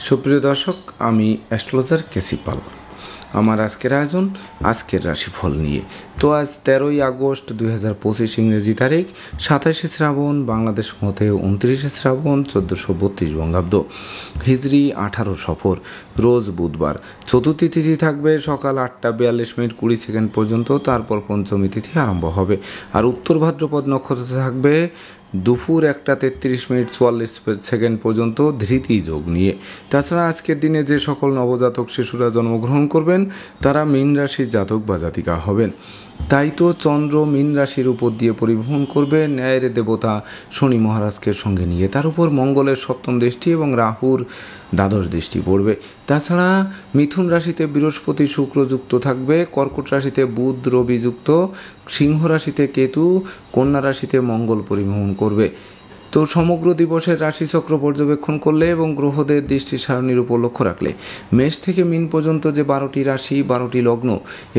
সুপ্রিয় দর্শক, আমি অ্যাস্ট্রোলজার কেসি পাল। আমার আজকের আয়োজন আজকের রাশিফল নিয়ে। তো আজ 13ই আগস্ট 2025 ইংরেজি তারিখ, 27শে শ্রাবণ, বাংলাদেশ মতে 29শে শ্রাবণ, 1432 বঙ্গাব্দ, হিজরি 18 সফর, রোজ বুধবার। চতুর্থী তিথি থাকবে সকাল 8টা 42 মিনিট 20 সেকেন্ড পর্যন্ত, তারপর পঞ্চমী তিথি আরম্ভ হবে। আর উত্তর ভাদ্রপদ নক্ষত্র থাকবে দুপুর 1টা 33 মিনিট 44 সেকেন্ড পর্যন্ত ধৃতি যোগ নিয়ে। তাছাড়া আজকের দিনে যে সকল নবজাতক শিশুরা জন্মগ্রহণ করবেন তারা মীন রাশির জাতক বা জাতিকা হবেন। তাই তো চন্দ্র মীন রাশির উপর দিয়ে পরিভ্রমণ করবে ন্যায়ের দেবতা শনি মহারাজকে সঙ্গে নিয়ে। তার উপর মঙ্গলের সপ্তম দৃষ্টি এবং রাহুর দ্বাদশ দৃষ্টি পড়বে। তাছাড়া মিথুন রাশিতে বৃহস্পতি শুক্র যুক্ত থাকবে, কর্কট রাশিতে বুধ রবি যুক্ত, সিংহ রাশিতে কেতু, কন্যা রাশিতে মঙ্গল পরিভ্রমণ করবে। তো সমগ্র দিবসের রাশিচক্র পর্যবেক্ষণ করলে এবং গ্রহদের দৃষ্টি সারণীর উপর লক্ষ্য রাখলে মেষ থেকে মীন পর্যন্ত যে 12টি রাশি 12টি লগ্ন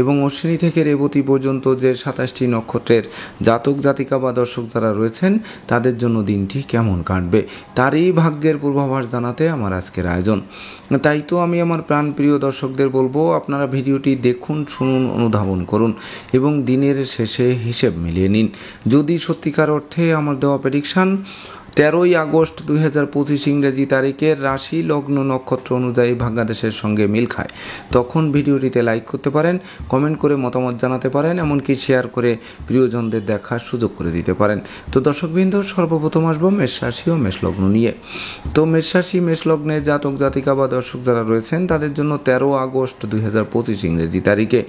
এবং অশ্বিনী থেকে রেবতী পর্যন্ত যে 27টি নক্ষত্রের জাতক জাতিকা বা দর্শক যারা রয়েছেন তাদের জন্য দিনটি কেমন কাটবে তারই ভাগ্যের পূর্বাভাস জানাতে আমার আজকের আয়োজন। তাই তো আমি আমার প্রাণপ্রিয় দর্শকদের বলবো, আপনারা ভিডিওটি দেখুন, শুনুন, অনুধাবন করুন এবং দিনের শেষে হিসেব মিলিয়ে নিন। যদি সত্যিকার অর্থে আমার দেওয়া প্রেডিকশান 13ই আগস্ট 2025 ইংরেজি তারিখের রাশি লগ্ন নক্ষত্র অনুযায়ী ভাগ্যাদেশের সঙ্গে মিল খায়, তখন ভিডিওটিতে লাইক করতে পারেন, কমেন্ট করে মতামত জানাতে পারেন, এমনকি শেয়ার করে প্রিয়জনদের দেখার সুযোগ করে দিতে পারেন। তো দর্শকবৃন্দ, সর্বপ্রথম আসবো মেষ রাশি ও মেষ লগ্ন নিয়ে। তো মেষ রাশি মেষ লগ্নে জাতক জাতিকা বা দর্শক যারা রয়েছেন তাদের জন্য 13 আগস্ট 2025 ইংরেজি তারিখে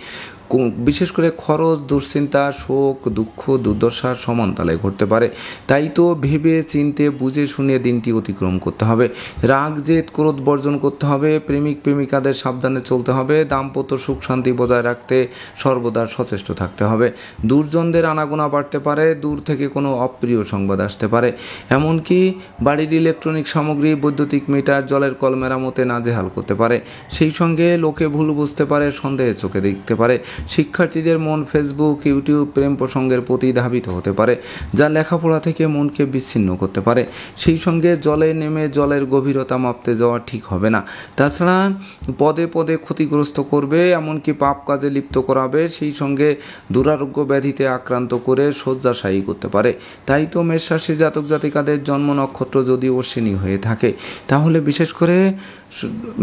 বিশেষ করে খরচ, দুশ্চিন্তা, শোক, দুঃখ, দুর্দশার সমানতালে ঘটতে পারে। তাই তো ভেবে চিনতে বুঝে শুনে দিনটি অতিক্রম করতে হবে। রাগ জেদ ক্রোধ বর্জন করতে হবে। প্রেমিক প্রেমিকাদের সাবধানে চলতে হবে। দাম্পত্য সুখ শান্তি বজায় রাখতে সর্বদা সচেষ্ট থাকতে হবে। দুর্জনদের আনাগোনা বাড়তে পারে। দূর থেকে কোনো অপ্রিয় সংবাদ আসতে পারে। এমনকি বাড়ির ইলেকট্রনিক সামগ্রী, বৈদ্যুতিক মিটার, জলের কল মেরামতে নাজেহাল করতে পারে। সেই সঙ্গে লোকে ভুল বুঝতে পারে, সন্দেহের চোখে দেখতে পারে। শিক্ষার্থীদের মন ফেসবুক, ইউটিউব, প্রেম প্রসঙ্গের প্রতি ধাবিত হতে পারে, যা লেখাপড়া থেকে মনকে বিচ্ছিন্ন করতে পারে। সেই সঙ্গে জলে নেমে জলের গভীরতা মাপতে যাওয়া ঠিক হবে না। তাছাড়া পদে পদে ক্ষতিগ্রস্ত করবে, এমনকি পাপ কাজে লিপ্ত করাবে। সেই সঙ্গে দুরারোগ্য ব্যাধিতে আক্রান্ত করে শয্যাশায়ী করতে পারে। তাই তো মেষ রাশি জাতক জাতিকাদের জন্ম নক্ষত্র যদি অশ্বিনী হয়ে থাকে তাহলে বিশেষ করে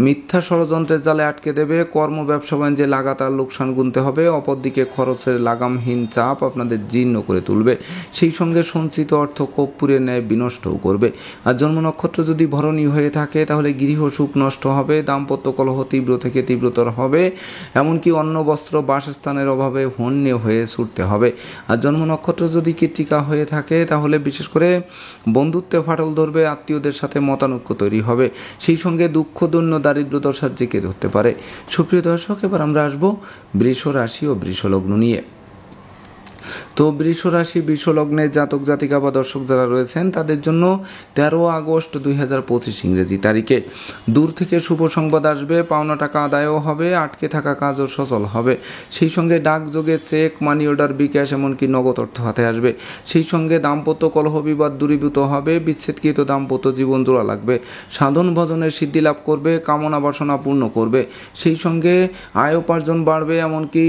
মিথ্যা ষড়যন্ত্রের জালে আটকে দেবে। কর্ম ব্যবসা বাণিজ্যে লাগাতার লোকসান গুনতে হবে। অপরদিকে খরচের লাগামহীন চাপ আপনাদের জীর্ণ করে তুলবে। সেই সঙ্গে সঞ্চিত অর্থ কর্পূরের ন্যায় বিনষ্টও করবে। আর জন্ম নক্ষত্র যদি ভরণী হয়ে থাকে তাহলে গৃহ সুখ নষ্ট হবে। দাম্পত্য কলহ তীব্র থেকে তীব্রতর হবে। এমনকি অন্ন বস্ত্র বাসস্থানের অভাবে হন্যে হয়ে ছুটতে হবে। আর জন্ম নক্ষত্র যদি কৃত্তিকা হয়ে থাকে তাহলে বিশেষ করে বন্ধুত্বে ফাটল ধরবে। আত্মীয়দের সাথে মতানৈক্য তৈরি হবে। সেই সঙ্গে দুঃখ দৈন্য দারিদ্র দশার জেঁকে ধরতে পারে। সুপ্রিয় দর্শক, এবার আমরা আসবো বৃষ রাশি ও বৃষ লগ্ন নিয়ে। তো বৃষ রাশি বৃষ লগ্নের জাতক জাতিকা বা দর্শক যারা রয়েছেন তাদের জন্য 13 আগস্ট 2025 ইংরেজি তারিখে দূর থেকে শুভ সংবাদ আসবে। পাওনা টাকা আদায়ও হবে। আটকে থাকা কাজও সচল হবে। সেই সঙ্গে ডাকযোগে চেক, মানি অর্ডার, বিকাশ, এমনকি নগদ অর্থ হাতে আসবে। সেই সঙ্গে দাম্পত্য কলহ বিবাদ দূরীভূত হবে। বিচ্ছেদকৃত দাম্পত্য জীবন জোড়া লাগবে। সাধন ভজনের সিদ্ধি লাভ করবে। কামনা বাসনা পূর্ণ করবে। সেই সঙ্গে আয় উপার্জন বাড়বে। এমনকি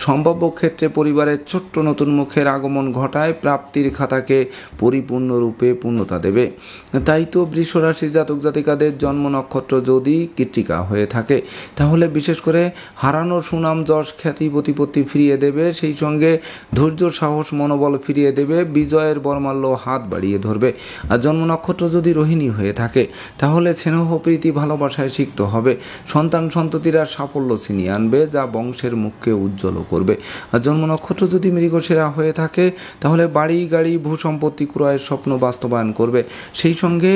সম্ভাব্য ক্ষেত্রে পরিবারের ছোট্ট নতুন মুখের আগমন ঘটায় প্রাপ্তির খাতাকে পরিপূর্ণরূপে পূর্ণতা দেবে। তাই তো বৃষ রাশি জাতক জাতিকাদের জন্ম নক্ষত্র যদি কৃত্তিকা হয়ে থাকে তাহলে বিশেষ করে হারানো সুনাম, যশ, খ্যাতি, প্রতিপত্তি ফিরিয়ে দেবে। সেই সঙ্গে ধৈর্য, সাহস, মনোবল ফিরিয়ে দেবে। বিজয়ের বর্মাল্য হাত বাড়িয়ে ধরবে। আর জন্ম নক্ষত্র যদি রোহিণী হয়ে থাকে তাহলে স্নেহ, প্রীতি, ভালোবাসায় সিক্ত হবে। সন্তান সন্ততিরা সাফল্য ছিনিয়ে আনবে, যা বংশের মুখকে উজ্জ্বল করবে। আর জন্ম নক্ষত্র যদি মৃগশিরা হয়ে থাকে তাহলে বাড়ি গাড়ি ভূ সম্পত্তি ক্রয়ের স্বপ্ন বাস্তবায়ন করবে। সেই সঙ্গে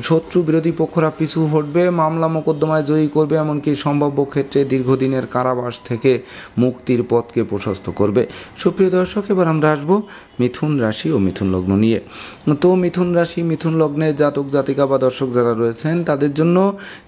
শত্রু বিরোধী পক্ষরা পিছু হটবে। মামলা মোকদ্দমায় জয়ী করবে। এমনকি সম্ভাব্য ক্ষেত্রে দীর্ঘদিনের কারাবাস থেকে মুক্তির পথকে প্রশস্ত করবে। সুপ্রিয় দর্শক, এবার আমরা আসবো মিথুন রাশি ও মিথুন লগ্ন নিয়ে। তো মিথুন রাশি মিথুন লগ্নের জাতক জাতিকা বা দর্শক যারা রয়েছেন তাদের জন্য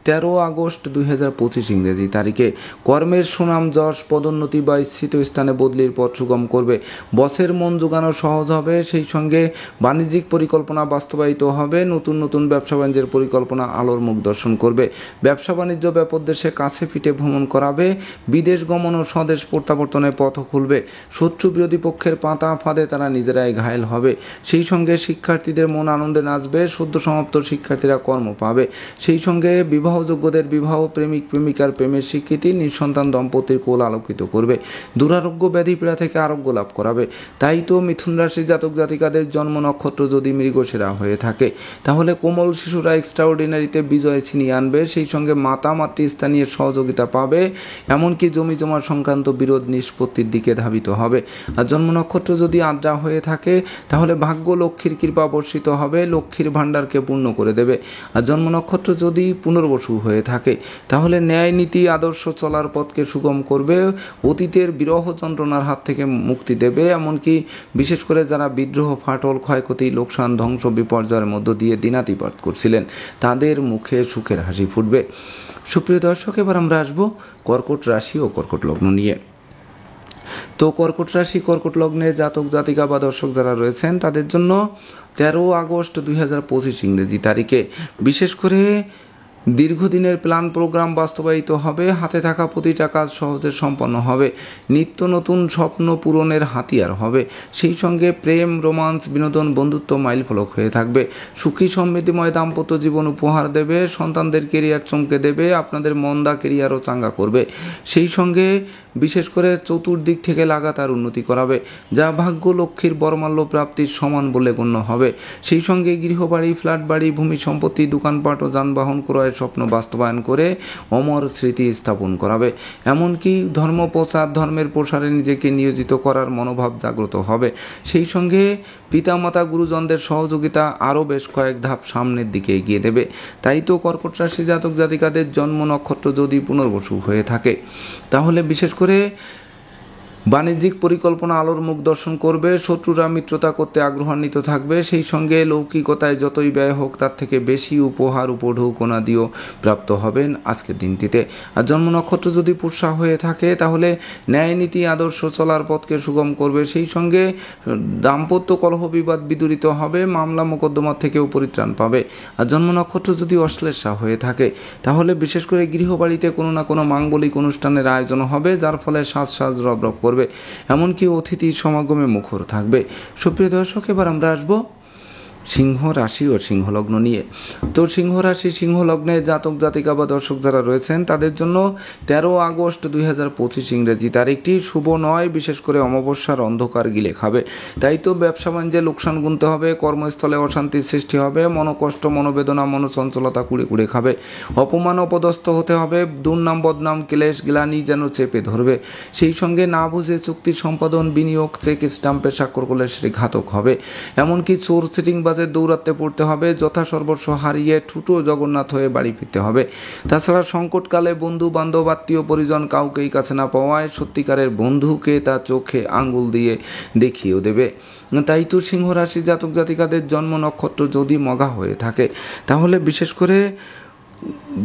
13 আগস্ট 2025 ইংরেজি তারিখে কর্মের সুনাম, যশ, পদোন্নতি বা ইচ্ছিত স্থানে বদলির পথ সুগম করবে। বসের মন জোগানো সহজ হবে, সেই সঙ্গে বাণিজ্যিক পরিকল্পনা বাস্তবায়িত হবে, নতুন নতুন ব্যবসা বাণিজ্যের পরিকল্পনা আলোর মুখ দর্শন করবে, ব্যবসা বাণিজ্য ব্যাপক দেশে কাছে পিঠে ভ্রমণ করাবে, বিদেশ গমন ও স্বদেশ প্রত্যাবর্তনের পথ খুলবে, শত্রু বিরোধী পক্ষের পাতা ফাঁদে তারা নিজেরাই ঘায়েল হবে, সেই সঙ্গে শিক্ষার্থীদের মন আনন্দে নাচবে, সদ্য সমাপ্ত শিক্ষার্থীরা কর্ম পাবে, সেই সঙ্গে বিবাহযোগ্যদের বিবাহ, প্রেমিক প্রেমিকার প্রেমের স্বীকৃতি, নিঃসন্তান দম্পতির কোল আলোকিত করবে, দুরারোগ্য ব্যাধি পীড়া থেকে আরোগ্য লাভ করাবে। তাই তো মিথুন রাশি জাতক জাতিকাদের জন্ম নক্ষত্র যদি মৃগশিরা হয়ে থাকে তাহলে কোমল শিশুরা এক্সট্রাঅর্ডিনারিতে বিজয় ছিনিয়ে আনবে, সেই সঙ্গে মাতা মাতৃস্থানীয় সহযোগিতা পাবে, এমনকি জমি জমা সংক্রান্ত বিরোধ নিষ্পত্তির দিকে ধাবিত হবে। আর জন্ম নক্ষত্র যদি আদ্রা হয়ে থাকে তাহলে ভাগ্য লক্ষ্মীর কৃপা বর্ষিত হবে, লক্ষ্মীর ভাণ্ডারকে পূর্ণ করে দেবে। আর জন্ম নক্ষত্র যদি পুনর্বসু হয়ে থাকে তাহলে ন্যায় নীতি আদর্শ চলার পথকে সুগম করবে, অতীতের বিরহ যন্ত্রণার হাত থেকে মুক্তি দেবে, এমনকি বিশেষ করে যারা বিদ্রোহ, ফাটল, ক্ষয়ক্ষতি, লোকসান, ধ্বংস, বিপর্যয়ের মধ্য দিয়ে দিনাতিপাত করছিলেন তাদের মুখে সুখের হাসি ফুটবে। সুপ্রিয় দর্শক, এবার আমরা আসবো কর্কট রাশি ও কর্কট লগ্ন নিয়ে। তো কর্কট রাশি কর্কট লগ্নে জাতক জাতিকা বা দর্শক যারা রয়েছেন তাদের জন্য 13 আগস্ট 2025 ইংরেজি তারিখে বিশেষ করে দীর্ঘদিনের প্ল্যান প্রোগ্রাম বাস্তবায়িত হবে, হাতে থাকা প্রতিটা কাজ সহজে সম্পন্ন হবে, নিত্য নতুন স্বপ্ন পূরণের হাতিয়ার হবে, সেই সঙ্গে প্রেম, রোমান্স, বিনোদন, বন্ধুত্ব মাইলফলক হয়ে থাকবে, সুখী সমৃদ্ধিময় দাম্পত্য জীবন উপহার দেবে, সন্তানদের কেরিয়ার চমকে দেবে, আপনাদের মন্দা কেরিয়ারও চাঙ্গা করবে, সেই সঙ্গে বিশেষ করে চতুর্দিক থেকে লাগাতার উন্নতি করাবে, যা ভাগ্য লক্ষ্মীর বরমাল্য প্রাপ্তির সমান বলে গণ্য হবে, সেই সঙ্গে গৃহবাড়ি, ফ্ল্যাট বাড়ি, ভূমি সম্পত্তি, দোকানপাট ও যানবাহন ক্রয়ের স্বপ্ন বাস্তবায়ন করে অমর স্মৃতি স্থাপন করাবে, এমনকি ধর্ম প্রচার, ধর্মের প্রসারে নিজেকে নিয়োজিত করার মনোভাব জাগ্রত হবে, সেই সঙ্গে পিতামাতা গুরুজনদের সহযোগিতা আরও বেশ কয়েক ধাপ সামনের দিকে এগিয়ে দেবে। তাই তো কর্কট রাশি জাতক জাতিকাদের জন্ম নক্ষত্র যদি পুনর্বসু হয়ে থাকে তাহলে বিশেষ করে বাণিজ্যিক পরিকল্পনা আলোর মুখ দর্শন করবে, শত্রুরা মিত্রতা করতে আগ্রহান্বিত থাকবে, সেই সঙ্গে লৌকিকতায় যতই ব্যয় হোক তার থেকে বেশি উপহার, উপঢৌকনাদিও প্রাপ্ত হবেন আজকের দিনটিতে। আর জন্ম নক্ষত্র যদি পুষ্যা হয়ে থাকে তাহলে ন্যায় নীতি আদর্শ চলার পথকে সুগম করবে, সেই সঙ্গে দাম্পত্য কলহ বিবাদ বিদূরিত হবে, মামলা মোকদ্দমা থেকেও পরিত্রাণ পাবে। আর জন্ম নক্ষত্র যদি অশ্লেষা হয়ে থাকে তাহলে বিশেষ করে গৃহবাড়িতে কোনো না কোনো মাঙ্গলিক অনুষ্ঠানের আয়োজন হবে, যার ফলে সাজ রব করবে, এমনকি অতিথি সমাগমে মুখর থাকবে। সুপ্রিয় দর্শক, এবার আমরা আসবো সিংহ রাশি ও সিংহ লগ্ন নিয়ে। তো সিংহ রাশি সিংহ লগ্নে জাতক জাতিকা বা দর্শক যারা রয়েছেন তাদের জন্য 13 আগস্ট 2025 ইংরেজি তারিখটি শুভ নয়, বিশেষ করে অমাবস্যার অন্ধকার গিলে খাবে। তাই তো ব্যবসা বাণিজ্যে লোকসান গুনতে হবে, কর্মস্থলে অশান্তির সৃষ্টি হবে, মনোকষ্ট, মনোবেদনা, মনোচঞ্চলতা কুড়ে কুড়ে খাবে, অপমান অপদস্থ হতে হবে, দুর্নাম বদনাম, ক্লেশ গ্লানি যেন চেপে ধরবে, সেই সঙ্গে না বুঝে চুক্তি সম্পাদন, বিনিয়োগ, চেক স্টাম্পে স্বাক্ষর করলে সেটি ঘাতক হবে, এমনকি চোর সিটিং বাজে দৌড়াতে পড়তে হবে, যথা সর্বস্ব হারিয়ে ঠুটো জগন্নাথ হয়ে বাড়ি ফিরতে হবে। তাছাড়া সংকটকালে বন্ধু বান্ধব, আত্মীয় পরিজন কাউকেই কাছে না পাওয়ায় সত্যিকারের বন্ধুকে তা চোখে আঙ্গুল দিয়ে দেখিয়েও দেবে। তাই তো সিংহ রাশি জাতক জাতিকাদের জন্ম নক্ষত্র যদি মঘা হয়ে থাকে তাহলে বিশেষ করে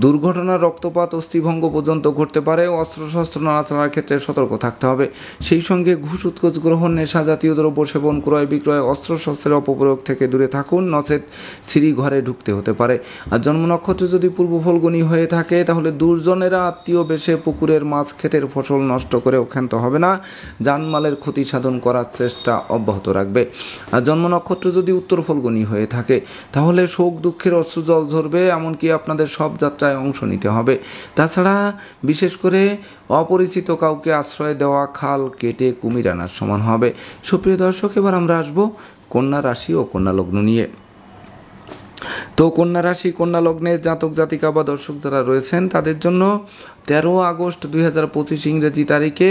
দুর্ঘটনা, রক্তপাত, অস্থিভঙ্গ পর্যন্ত ঘটতে পারে, অস্ত্রশস্ত্র নাড়াচাড়ার ক্ষেত্রে সতর্ক থাকতে হবে, সেই সঙ্গে ঘুষ উৎকোচ গ্রহণ, নেশা জাতীয় দ্রব্য সেবন, ক্রয় বিক্রয়, অস্ত্রশস্ত্রের অপপ্রয়োগ থেকে দূরে থাকুন, নচেত সিঁড়ি ঘরে ঢুকতে হতে পারে। আর জন্ম নক্ষত্র যদি পূর্ব ফলগুনি হয়ে থাকে তাহলে দুর্জনেরা আত্মীয় বেশে পুকুরের মাছ, ক্ষেতের ফসল নষ্ট করেও ক্ষান্ত হবে না, জানমালের ক্ষতি সাধন করার চেষ্টা অব্যাহত রাখবে। আর জন্ম নক্ষত্র যদি উত্তর ফলগুনি হয়ে থাকে তাহলে শোক দুঃখের অশ্রুজল ঝরবে, এমনকি আপনাদের সব যাত্রায় অংশ নিতে হবে। তাছাড়া বিশেষ করে অপরিচিত কাউকে আশ্রয় দেওয়া খাল কেটে কুমির আনার সমান হবে। সুপ্রিয় দর্শক, এবার আমরা আসবো কন্যা রাশি ও কন্যা লগ্ন নিয়ে। তো কন্যা রাশি কন্যা লগ্নে জাতক জাতিকা বা দর্শক যারা রয়েছেন তাদের জন্য 13 আগস্ট 2025 ইংরেজি তারিখে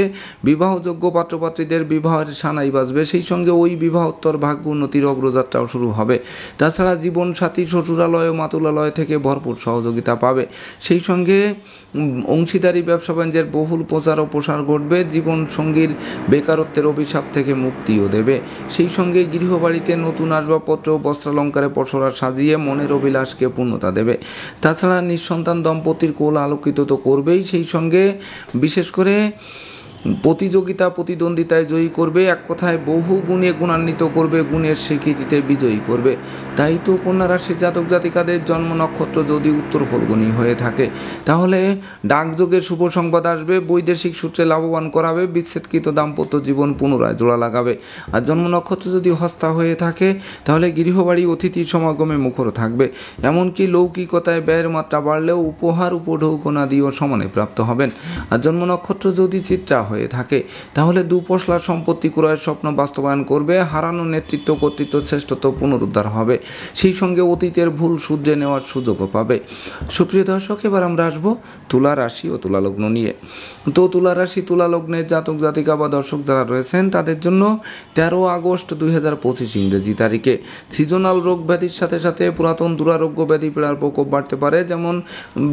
বিবাহযোগ্য পাত্রপাত্রীদের বিবাহের সানাই বাজবে, সেই সঙ্গে ওই বিবাহোত্তর ভাগ্য উন্নতির অগ্রযাত্রাও শুরু হবে। তাছাড়া জীবনসাথী শ্বশুরালয় ও মাতুলালয় থেকে ভরপুর সহযোগিতা পাবে, সেই সঙ্গে অংশীদারি ব্যবসা বাণিজ্যের বহুল প্রচার ও প্রসার ঘটবে, জীবন সঙ্গীর বেকারত্বের অভিশাপ থেকে মুক্তিও দেবে, সেই সঙ্গে গৃহবাড়িতে নতুন আসবাবপত্র ও বস্ত্রালঙ্কারে পসরা সাজিয়ে মনের অভিলাষকে পূর্ণতা দেবে। তাছাড়া নিঃসন্তান দম্পতির কোল আলোকিত তো করবেই, সেই সঙ্গে বিশেষ করে প্রতিদ্বন্দ্বিতায় জয়ী করবে, এক কথায় বহু গুণে গুণান্বিত করবে, গুণের স্বীকৃতিতে বিজয়ী করবে। তাই তো কন্যা রাশির জাতক জাতিকাদের জন্ম নক্ষত্র যদি উত্তর ফল্গুনী হয়ে থাকে তাহলে ডাকযোগে শুভ সংবাদ আসবে, বৈদেশিক সূত্রে লাভবান করাবে, বিচ্ছেদকৃত দাম্পত্য জীবন পুনরায় জোড়া লাগাবে। আর জন্ম নক্ষত্র যদি হস্তা হয়ে থাকে তাহলে গৃহবাড়ি অতিথির সমাগমে মুখর থাকবে, এমনকি লৌকিকতায় ব্যয়ের মাত্রা বাড়লেও উপহার উপঢৌকনাদিও সমানে প্রাপ্ত হবেন। আর জন্ম নক্ষত্র যদি চিত্রা হয়ে থাকে তাহলে দুপশলার সম্পত্তি ক্রয়ের স্বপ্ন বাস্তবায়ন করবে, হারানো নেতৃত্ব কর্তৃত্ব শ্রেষ্ঠত্ব পুনরুদ্ধার হবে, সেই সঙ্গে অতীতের ভুল শুধরে নেওয়ার সুযোগও পাবে। সুপ্রিয় দর্শক, এবার আমরা আসবো তুলা রাশি ও তুলা লগ্ন নিয়ে। তো তুলা রাশি তুলা লগ্নের জাতক জাতিকা বা দর্শক যারা রয়েছেন তাদের জন্য 13 আগস্ট 2025 ইংরেজি তারিখে সিজনাল রোগ ব্যাধির সাথে সাথে পুরাতন দুরারোগ্য ব্যাধি পীড়ার প্রকোপ বাড়তে পারে, যেমন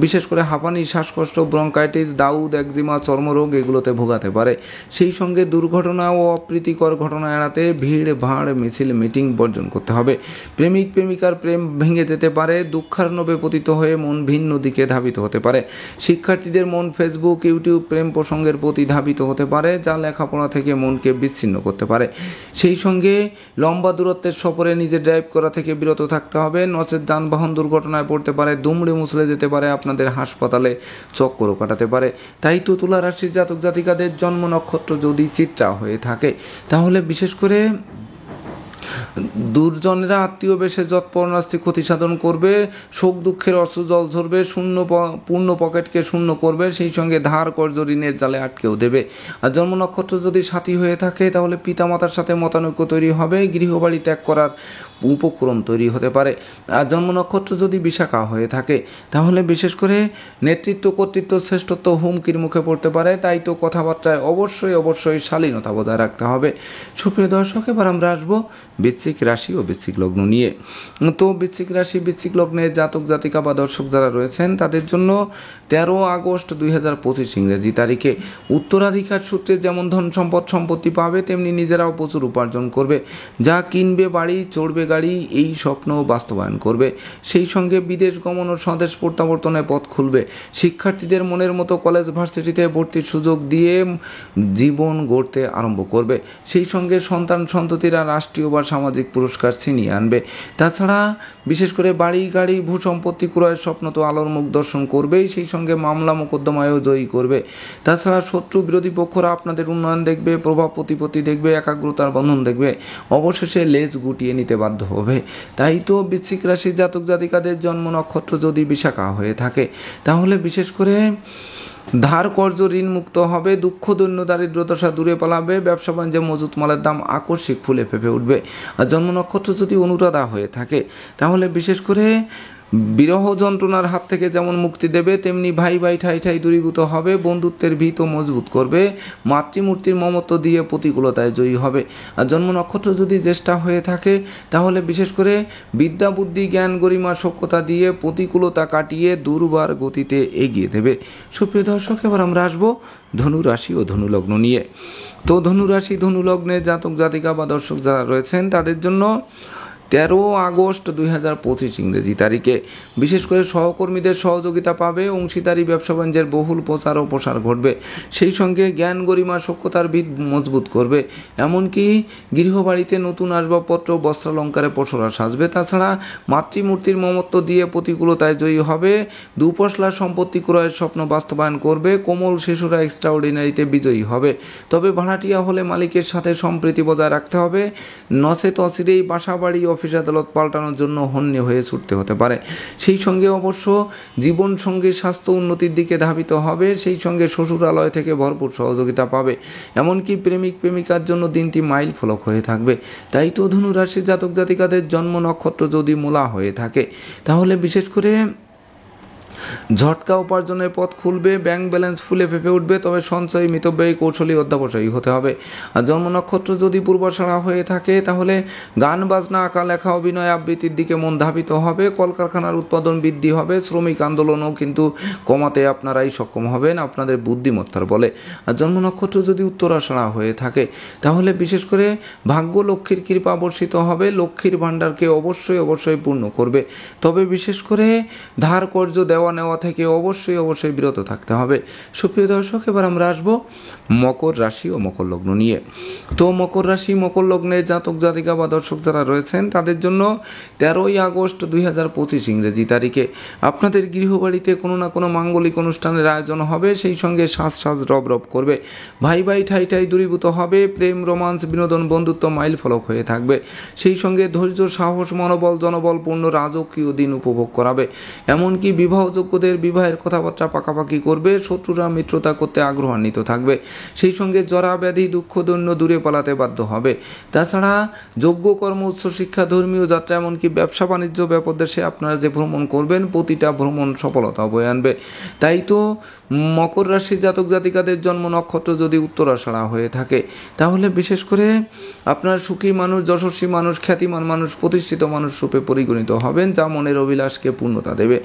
বিশেষ করে হাঁপানি, শ্বাসকষ্ট, ব্রঙ্কাইটিস, দাউদ, একজিমা, চর্মরোগ এগুলোতে ভোগাতে পারে। সেই সঙ্গে দুর্ঘটনা ও অপ্রীতিকর ঘটনা এড়াতে ভিড় ভাড় মিছিল মিটিং বর্জন করতে হবে। প্রেমিক প্রেমিকার প্রেম ভেঙে যেতে পারে, দুঃখার্ণবে পতিত হয়ে মন ভিন্ন দিকে ধাবিত হতে পারে। শিক্ষার্থীদের মন ফেসবুক ইউটিউব প্রেম প্রসঙ্গের প্রতি ধাবিত হতে পারে, যা লেখাপড়া থেকে মনকে বিচ্ছিন্ন করতে পারে। সেই সঙ্গে লম্বা দূরত্বের সফরে নিজে ড্রাইভ করা থেকে বিরত থাকতে হবে, নচেত যানবাহন দুর্ঘটনায় পড়তে পারে, দুমড়ে মুচড়ে যেতে পারে, আপনাদের হাসপাতালে চক্করও কাটাতে পারে। তাই তো তুলা রাশির জাতক জাতিকাদের জন্ম নক্ষত্র যদি চিত্রা হয়ে থাকে তাহলে বিশেষ করে দুর্জনেরা আত্মীয় বেশে যৎপরনাস্তি ক্ষতি সাধন করবে, শোক দুঃখের অশ্রু জল ঝরবে, পূর্ণ পকেটকে শূন্য করবে, সেই সঙ্গে ধার কর্জ ঋণের জালে আটকেও দেবে। আর জন্ম নক্ষত্র যদি সাথী হয়ে থাকে তাহলে পিতামাতার সাথে মতানৈক্য তৈরি হবে, গৃহবাড়ি ত্যাগ করার উপক্রম তৈরি হতে পারে। আর জন্ম নক্ষত্র যদি বিশাখা হয়ে থাকে তাহলে বিশেষ করে নেতৃত্ব কর্তৃত্ব শ্রেষ্ঠত্ব হুমকির মুখে পড়তে পারে। তাই তো কথাবার্তায় অবশ্যই শালীনতা বজায় রাখতে হবে। সুপ্রিয় দর্শক, এবার আমরা আসবো বৃশ্চিক রাশি ও বৃশ্চিক লগ্ন নিয়ে। তো বৃশ্চিক রাশি বৃশ্চিক লগ্নের জাতক জাতিকা বা দর্শক যারা রয়েছেন তাদের জন্য 13 আগস্ট 2025 ইংরেজি তারিখে উত্তরাধিকার সূত্রে যেমন ধন সম্পত্তি পাবে, তেমনি নিজেরাও প্রচুর উপার্জন করবে, যা কিনবে বাড়ি চড়বে গাড়ি এই স্বপ্ন বাস্তবায়ন করবে। সেই সঙ্গে বিদেশ গমন ও স্বদেশ প্রত্যাবর্তনের পথ খুলবে, শিক্ষার্থীদের মনের মতো কলেজ ভার্সিটিতে ভর্তির সুযোগ দিয়ে জীবন গড়তে আরম্ভ করবে। সেই সঙ্গে সন্তান সন্ততিরা রাষ্ট্রীয় বা সামাজিক পুরস্কার ছিনিয়ে আনবে। তাছাড়া বিশেষ করে বাড়ি গাড়ি ভূ সম্পত্তি ক্রয়ের স্বপ্ন তো আলোর মুখ দর্শন করবেই, সেই সঙ্গে মামলা মোকদ্দমায়ও জয়ী করবে। তাছাড়া শত্রু বিরোধী পক্ষরা আপনাদের উন্নয়ন দেখবে, প্রভাব প্রতিপত্তি দেখবে, একাগ্রতার বন্ধন দেখবে, অবশেষে লেজ গুটিয়ে নিতে বাধ্য হবে। তাই তো বৃশ্চিক রাশির জাতক জাতিকাদের জন্ম নক্ষত্র যদি বিশাখা হয়ে থাকে তাহলে বিশেষ করে ধার কর্জ ঋণ মুক্ত হবে, দুঃখ দৈন্য দারিদ্রদশা দূরে পালাবে, ব্যবসা বাণিজ্যে মজুত মালের দাম আকস্মিক ফুলে ফেঁপে উঠবে। আর জন্ম নক্ষত্র যদি অনুরাধা হয়ে থাকে তাহলে বিশেষ করে বিরহ যন্ত্রণার হাত থেকে যেমন মুক্তি দেবে, তেমনি ভাই ভাই ঠাই দূরীভূত হবে, বন্ধুত্বের ভিত মজবুত করবে, মাতৃমূর্তির মমত্ব দিয়ে প্রতিকূলতায় জয়ী হবে। আর জন্ম নক্ষত্র যদি জ্যেষ্ঠা হয়ে থাকে তাহলে বিশেষ করে বিদ্যা বুদ্ধি জ্ঞান গরিমা সক্ষতা দিয়ে প্রতিকূলতা কাটিয়ে দুর্বার গতিতে এগিয়ে দেবে। সুপ্রিয় দর্শক, এবার আমরা আসবো ধনু রাশি ও ধনু লগ্ন নিয়ে। তো ধনু রাশি ধনু লগ্নে জাতক জাতিকা বা দর্শক যারা রয়েছেন তাদের জন্য 13 আগস্ট 2025 ইংরেজি তারিখে বিশেষ করে সহকর্মীদের সহযোগিতা পাবে, অংশীদারি ব্যবসা বাণিজ্যের বহুল প্রচার ও প্রসার ঘটবে, সেই সঙ্গে জ্ঞান গরিমা সক্ষতার ভিত মজবুত করবে, এমনকি গৃহবাড়িতে নতুন আসবাবপত্র বস্ত্রালঙ্কারে পসরা সাজবে। তাছাড়া মাতৃমূর্তির মমত্ব দিয়ে প্রতিকূলতায় জয়ী হবে, দুপশলার সম্পত্তি ক্রয়ের স্বপ্ন বাস্তবায়ন করবে, কোমল শিশুরা এক্সট্রাঅর্ডিনারিতে বিজয়ী হবে। তবে ভাড়াটিয়া হলে মালিকের সাথে সম্প্রীতি বজায় রাখতে হবে, নচেত অচিরেই বাসা বাড়ি অফিস আদালত পাল্টানোর জন্য হন্যে হয়ে ছুটতে হতে পারে। সেই সঙ্গে অবশ্য জীবন সঙ্গী স্বাস্থ্য উন্নতির দিকে ধাবিত হবে, সেই সঙ্গে শ্বশুরালয় থেকে ভরপুর সহযোগিতা পাবে, এমনকি প্রেমিক প্রেমিকার জন্য দিনটি মাইল ফলক হয়ে থাকবে। তাই তো ধনু রাশির জাতক জাতিকাদের জন্ম নক্ষত্র যদি মূলা হয়ে থাকে তাহলে বিশেষ করে ঝটকা উপার্জনের পথ খুলবে, ব্যাংক ব্যালেন্স ফুলে ফেঁপে উঠবে, তবে সঞ্চয় মিতব্যয়ী কৌশলী অধ্যাবসায়ী হতে হবে। আর জন্ম নক্ষত্র যদি পূর্বাষাঢ়া হয়ে থাকে তাহলে গান বাজনা আঁকা লেখা অভিনয় আবৃত্তির দিকে মন ধাবিত হবে, কলকারখানার উৎপাদন বৃদ্ধি হবে, শ্রমিক আন্দোলনও কিন্তু কমাতে আপনারাই সক্ষম হবেন আপনাদের বুদ্ধিমত্তার বলে। আর জন্ম নক্ষত্র যদি উত্তরাষাঢ়া হয়ে থাকে তাহলে বিশেষ করে ভাগ্য লক্ষ্মীর কৃপা বর্ষিত হবে, লক্ষ্মীর ভাণ্ডারকে অবশ্যই পূর্ণ করবে। তবে বিশেষ করে ধার কর্জ দেওয়া দেওয়া নেওয়া থেকে অবশ্যই বিরত থাকতে হবে। সুপ্রিয় দর্শক, এবার আমরা আসবো মকর রাশি ও মকর লগ্ন নিয়ে। তো মকর রাশি মকর লগ্নে জাতক জাতিকা বা দর্শক যারা রয়েছেন তাদের জন্য 13ই আগস্ট 2025 ইংরেজি তারিখে আপনাদের গৃহবাড়িতে কোনো না কোনো মাঙ্গলিক অনুষ্ঠানের আয়োজন হবে। সেই সঙ্গে সাজ রব করবে, ভাই ঠাই দূরীভূত হবে, প্রেম রোমান্স বিনোদন বন্ধুত্ব মাইল ফলক হয়ে থাকবে। সেই সঙ্গে ধৈর্য সাহস মনোবল জনবল পূর্ণ রাজকীয় দিন উপভোগ করাবে। এমনকি বিবাহযোগ্যদের বিবাহের কথাবার্তা পাকাপাকি করবে, শত্রুরা মিত্রতা করতে আগ্রহান্বিত থাকবে। সেই সঙ্গে জরা ব্যাধি দুঃখ দৈন্য দূরে পালাতে বাধ্য হবে। তাছাড়া যোগ্য কর্ম উচ্চ শিক্ষা ধর্মীয় যাত্রা এমনকি ব্যবসা বাণিজ্য ব্যাপদেশে আপনারা যে ভ্রমণ করবেন প্রতিটা ভ্রমণ সফলতা বয়ে আনবে। তাই তো মকর রাশি জাতক জাতিকাদের জন্ম নক্ষত্র যদি উত্তরাষাঢ়া হয়ে থাকে তাহলে বিশেষ করে আপনার সুখী মানুষ, যশস্বী মানুষ, খ্যাতিমান মানুষ, প্রতিষ্ঠিত মানুষ রূপে পরিগণিত হবেন, যা মনের অভিলাষকে পূর্ণতা দেবে।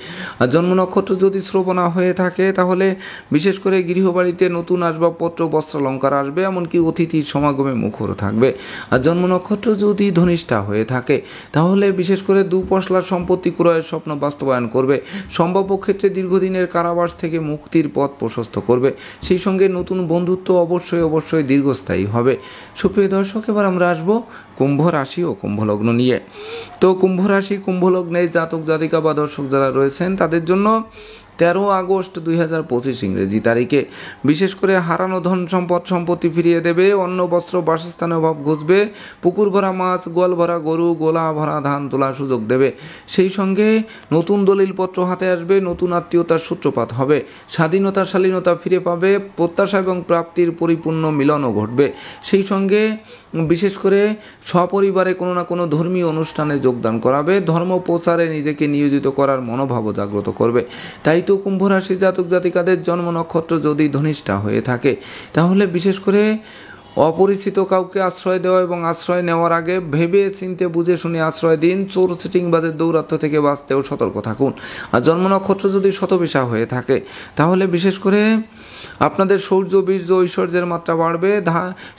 আর জন্ম নক্ষত্র যদি শ্রবণা হয়ে থাকে তাহলে বিশেষ করে গৃহবাড়িতে নতুন আসবাবপত্র বস্ত্রালঙ্কার আসবে, এমনকি অতিথির সমাগমে মুখর থাকবে। আর জন্ম নক্ষত্র যদি ধনিষ্ঠা হয়ে থাকে তাহলে বিশেষ করে দুপশলার সম্পত্তি ক্রয়ের স্বপ্ন বাস্তবায়ন করবে, সম্ভাব্য ক্ষেত্রে দীর্ঘদিনের কারাবাস থেকে মুক্তির পথ প্রশস্ত করবে। সেই সঙ্গে নতুন বন্ধুত্ব অবশ্যই দীর্ঘস্থায়ী হবে। সুপ্রিয় দর্শক, এবার আমরা আসবো কুম্ভ রাশি ও কুম্ভ লগ্ন নিয়ে। তো কুম্ভ রাশি কুম্ভ লগ্নে জাতক জাতিকা বা দর্শক যারা রয়েছেন তাদের জন্য 13 আগস্ট 2025 ইংরেজি তারিখে বিশেষ করে হারানো ধন সম্পত্তি ফিরিয়ে দেবে, অন্ন বস্ত্র বাসস্থানের অভাব ঘুচবে, পুকুর ভরা মাছ, গোয়াল ভরা গরু, গোলা ভরা ধান তোলার সুযোগ দেবে। সেই সঙ্গে নতুন দলিলপত্র হাতে আসবে, নতুন আত্মীয়তার সূত্রপাত হবে, শালীনতা ফিরে পাবে, প্রত্যাশা এবং প্রাপ্তির পরিপূর্ণ মিলনও ঘটবে। সেই সঙ্গে বিশেষ করে সপরিবারে কোনো না কোনো ধর্মীয় অনুষ্ঠানে যোগদান করাবে, ধর্ম প্রচারে নিজেকে নিয়োজিত করার মনোভাবও জাগ্রত করবে। তাই তো কুম্ভ রাশি জাতক জাতিকাদের জন্ম নক্ষত্র যদি ধনিষ্ঠা হয়ে থাকে তাহলে বিশেষ করে অপরিচিত কাউকে আশ্রয় দেওয়া এবং আশ্রয় নেওয়ার আগে ভেবে চিনতে বুঝে শুনে আশ্রয় দিন। চোর সিটিংবাজের দৌরাত্ম্য থেকে বাঁচতেও সতর্ক থাকুন। আর জন্ম নক্ষত্র যদি শতবিশা হয়ে থাকে তাহলে বিশেষ করে আপনাদের শৌর্য বীর্য ঐশ্বর্যের মাত্রা বাড়বে,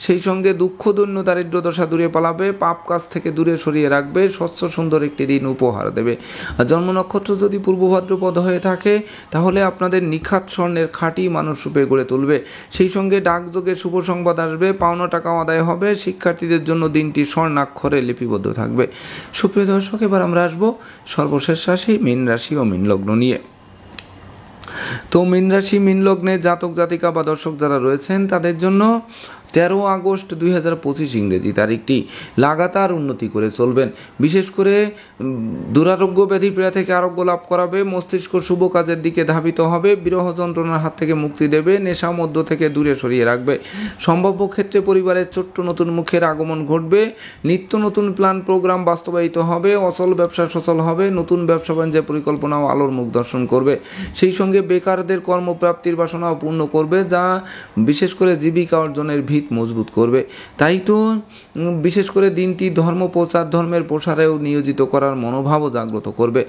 সেই সঙ্গে দুঃখ দৈন্য দারিদ্র দশা দূরে পালাবে, পাপ কাজ থেকে দূরে সরিয়ে রাখবে, স্বচ্ছ সুন্দর একটি দিন উপহার দেবে। আর জন্ম নক্ষত্র যদি পূর্ব ভাদ্রপদ হয়ে থাকে তাহলে আপনাদের নিখাত স্বর্ণের খাঁটি মানুষ রূপে গড়ে তুলবে। সেই সঙ্গে ডাকযোগে শুভ সংবাদ আসবে, পাওনা টাকা আদায় হবে, শিক্ষার্থীদের জন্য দিনটি স্বর্ণাক্ষরে লিপিবদ্ধ থাকবে। সুপ্রিয় দর্শক, এবার আমরা আসবো সর্বশেষ রাশি মীন রাশি ও মীন লগ্ন নিয়ে। তো মীন রাশি মীন লগ্নে জাতক জাতিকা বা দর্শক যারা রয়েছেন তাদের জন্য 13 আগস্ট 2025 ইংরেজি তারিখটি লাগাতার উন্নতি করে চলবেন। বিশেষ করে দুরারোগ্য ব্যাধি পীড়া থেকে আরোগ্য লাভ করাবে, মস্তিষ্ক শুভ কাজের দিকে ধাবিত হবে, বিরহ যন্ত্রণার হাত থেকে মুক্তি দেবে, নেশা মধ্য থেকে দূরে সরিয়ে রাখবে, সম্ভাব্য ক্ষেত্রে পরিবারের ছোট্ট নতুন মুখের আগমন ঘটবে, নিত্য নতুন প্ল্যান প্রোগ্রাম বাস্তবায়িত হবে, অচল ব্যবসা সচল হবে, নতুন ব্যবসা বাণিজ্যের পরিকল্পনাও আলোর মুখ দর্শন করবে। সেই সঙ্গে বেকারদের কর্মপ্রাপ্তির বাসনাও পূর্ণ করবে, যা বিশেষ করে জীবিকা অর্জনের মজবুত করবে। তাই তো বিশেষ করে দিনটি ধর্ম প্রচার ধর্মের প্রসারেও নিয়োজিত করার মনোভাবও জাগ্রত করবে।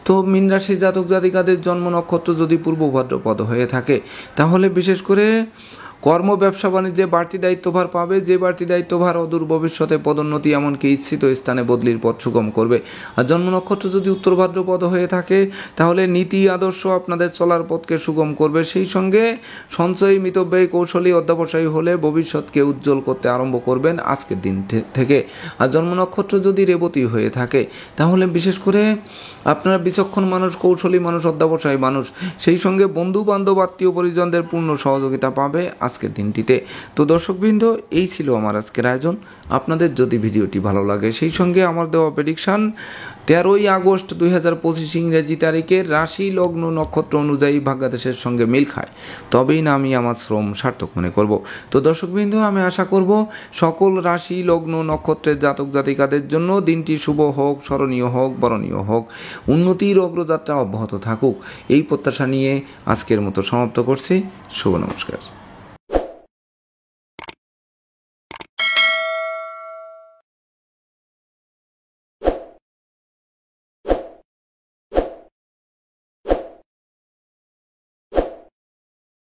তো মীন রাশি জাতক জাতিকাদের জন্ম নক্ষত্র যদি পূর্ব ভাদ্রপদ হয়ে থাকে তাহলে বিশেষ করে কর্ম ব্যবসা বাণিজ্যে বাড়তি দায়িত্বভার পাবে, যে বাড়তি দায়িত্বভার অদূর ভবিষ্যতে পদোন্নতি এমনকি ইচ্ছিত স্থানে বদলির পথ সুগম করবে। আর জন্ম নক্ষত্র যদি উত্তর ভাদ্রপদ হয়ে থাকে তাহলে নীতি আদর্শ আপনাদের চলার পথকে সুগম করবে। সেই সঙ্গে সঞ্চয়ী মিতব্যয়ী কৌশলী অধ্যবসায়ী হলে ভবিষ্যৎকে উজ্জ্বল করতে আরম্ভ করবেন আজকের দিন থেকে। আর জন্ম নক্ষত্র যদি রেবতী হয়ে থাকে তাহলে বিশেষ করে আপনারা বিচক্ষণ মানুষ, কৌশলী মানুষ, অধ্যবসায়ী মানুষ, সেই সঙ্গে বন্ধু বান্ধব আত্মীয় পরিজনদের পূর্ণ সহযোগিতা পাবে আজকের দিনটিতে। তো দর্শকবৃন্দ, এই ছিল আমার আজকের আয়োজন। আপনাদের যদি ভিডিওটি ভালো লাগে সেই সঙ্গে আমার দেওয়া প্রেডিকশান 13ই আগস্ট 2025 ইংরেজি তারিখের রাশি লগ্ন নক্ষত্র অনুযায়ী ভাগ্যাদেশের সঙ্গে মিল খায় তবেই না আমি আমার শ্রম সার্থক মনে করব। তো দর্শকবৃন্দ, আমি আশা করব সকল রাশি লগ্ন নক্ষত্রের জাতক জাতিকাদের জন্য দিনটি শুভ হোক, স্মরণীয় হোক, বরণীয় হোক, উন্নতির অগ্রযাত্রা অব্যাহত থাকুক, এই প্রত্যাশা নিয়ে আজকের মতো সমাপ্ত করছি। শুভ নমস্কার।